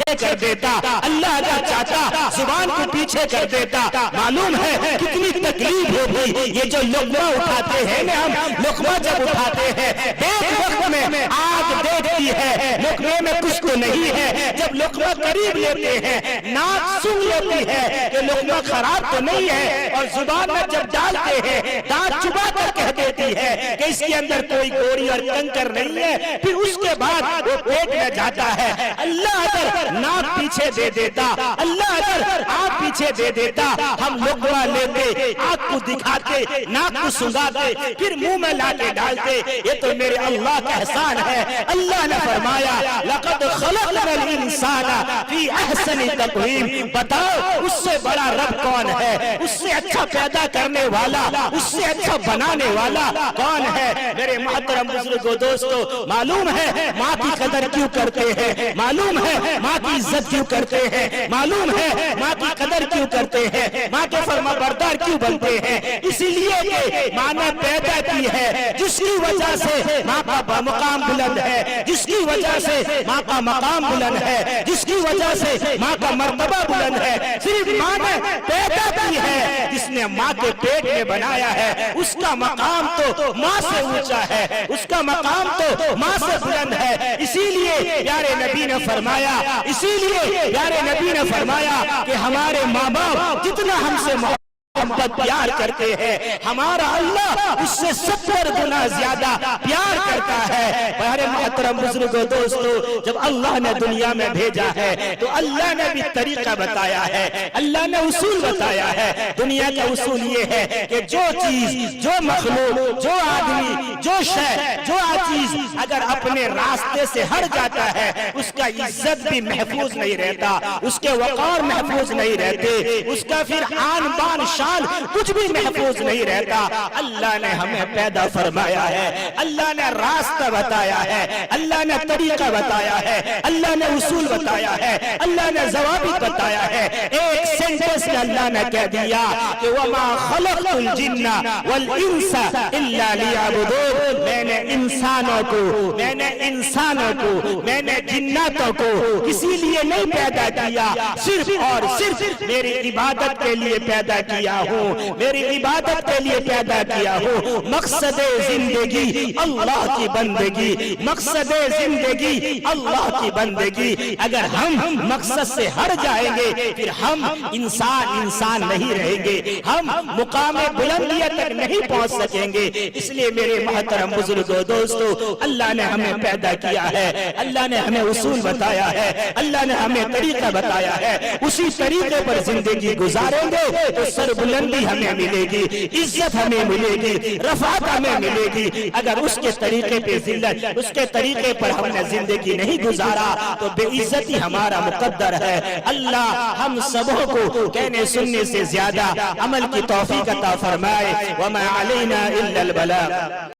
پیچھے کر دیتا، اللہ اگر چاہتا زبان کو پیچھے کر دیتا۔ معلوم ہے کتنی تکلیف ہوگی یہ جو لقمہ اٹھاتے ہیں نا، ہم لقمہ جب اٹھاتے ہیں ایک وقت میں آگ دیکھتی ہے، لقمے میں کچھ تو نہیں ہے۔ جب لقمہ قریب لیتے ہیں ناک سن لیتی ہے کہ لقمہ خراب تو نہیں ہے، اور زبان میں جب ڈالتے ہیں دانت چبا کر کہہ دیتی ہے کہ اس کے اندر کوئی گوری اور کنکر نہیں ہے، پھر اس کے بعد وہ پیٹ میں جاتا ہے۔ اللہ اگر ناک پیچھے دے دیتا، اللہ اگر آنکھ پیچھے دے دیتا، ہم لقمہ لیتے، آنکھ کو دکھاتے، ناک کو سنگاتے، پھر منہ میں لا کے ڈالتے۔ یہ تو میرے اللہ کا احسان ہے۔ اللہ نے فرمایا لقد خلقنا الانسان فی احسن تقویم۔ بتاؤ اس سے بڑا رب کون ہے؟ اس سے اچھا پیدا کرنے والا، اس سے اچھا بنانے والا کون ہے؟ میرے محترم بزرگوں دوستو، معلوم ہے ماں کی قدر کیوں کرتے ہیں، معلوم ہے ماں کی عزت کیوں کرتے ہیں، معلوم ہے ماں کی قدر کیوں کرتے ہیں، ماں کے فرما بردار کیوں بنتے ہیں؟ اسی لیے کہ ماں نے پیدا کی ہے، جس کی وجہ سے ماں کا مقام بلند ہے، جس کی وجہ سے ماں کا مقام بلند ہے، جس کی وجہ سے ماں کا مرتبہ بلند ہے۔ صرف ماں نے پیدا کی ہے، جس نے ماں کے پیٹ میں بنایا ہے، اس کا مقام تو ماں سے اونچا ہے، اس کا مقام تو ماں سے بلند ہے۔ اسی لیے پیارے نبی نے فرمایا، اسی لیے پیارے نبی نے فرمایا کہ ہمارے ماں باپ جتنا ہم سے محبت پیار کرتے ہیں، ہمارا اللہ اس سے 70 گنا زیادہ پیار کرتا ہے۔ پیارے محترم بزرگوں دوستو، جب اللہ نے دنیا میں بھیجا ہے تو اللہ نے بھی طریقہ بتایا ہے، اللہ نے اصول بتایا ہے۔ دنیا کا اصول یہ ہے کہ جو چیز، جو مخلوق، جو آدمی، جو شے، جو چیز اگر اپنے راستے سے ہٹ جاتا ہے اس کا عزت بھی محفوظ نہیں رہتا، اس کے وقار محفوظ نہیں رہتے، اس کا پھر آن بان شان کچھ بھی محفوظ نہیں رہتا۔ اللہ نے ہمیں پیدا فرمایا ہے، اللہ نے راستہ بتایا ہے، اللہ نے طریقہ بتایا ہے، اللہ نے اصول بتایا ہے، اللہ نے ضوابط بتایا ہے۔ ایک سینٹنس میں اللہ نے کہہ دیا کہ وَمَا خَلَقْتُ الْجِنَّ وَالْإِنسَ إِلَّا لِيَعْبُدُونِ۔ میں نے انسانوں کو، میں نے انسانوں کو، میں نے جناتوں کو اسی لیے نہیں پیدا کیا، صرف اور صرف میری عبادت کے لیے پیدا کیا ہوں، میری عبادت کے لیے پیدا کیا ہوں۔ مقصد زندگی اللہ کی بندگی، مقصد زندگی اللہ کی بندگی۔ اگر ہم مقصد سے ہٹ جائیں گے پھر ہم انسان نہیں رہیں گے، ہم مقام بلندیت تک نہیں پہنچ سکیں گے۔ اس لیے میرے محترم بزرگوں دوستو، اللہ نے ہمیں پیدا کیا ہے، اللہ نے ہمیں اصول بتایا ہے، اللہ نے ہمیں طریقہ بتایا ہے، اسی طریقے پر زندگی گزاریں گے تو سر بلندی ہمیں ملے گی، عزت ہمیں ملے گی، رفعت ہمیں ملے گی۔ اگر اس کے طریقے پہ ذلت، اس کے طریقے پر ہم نے زندگی نہیں گزارا تو بے عزتی ہمارا مقدر ہے۔ اللہ ہم سبوں کو کہنے سننے سے زیادہ عمل کی توفیق عطا فرمائے۔ وما علینا الا البلاغ۔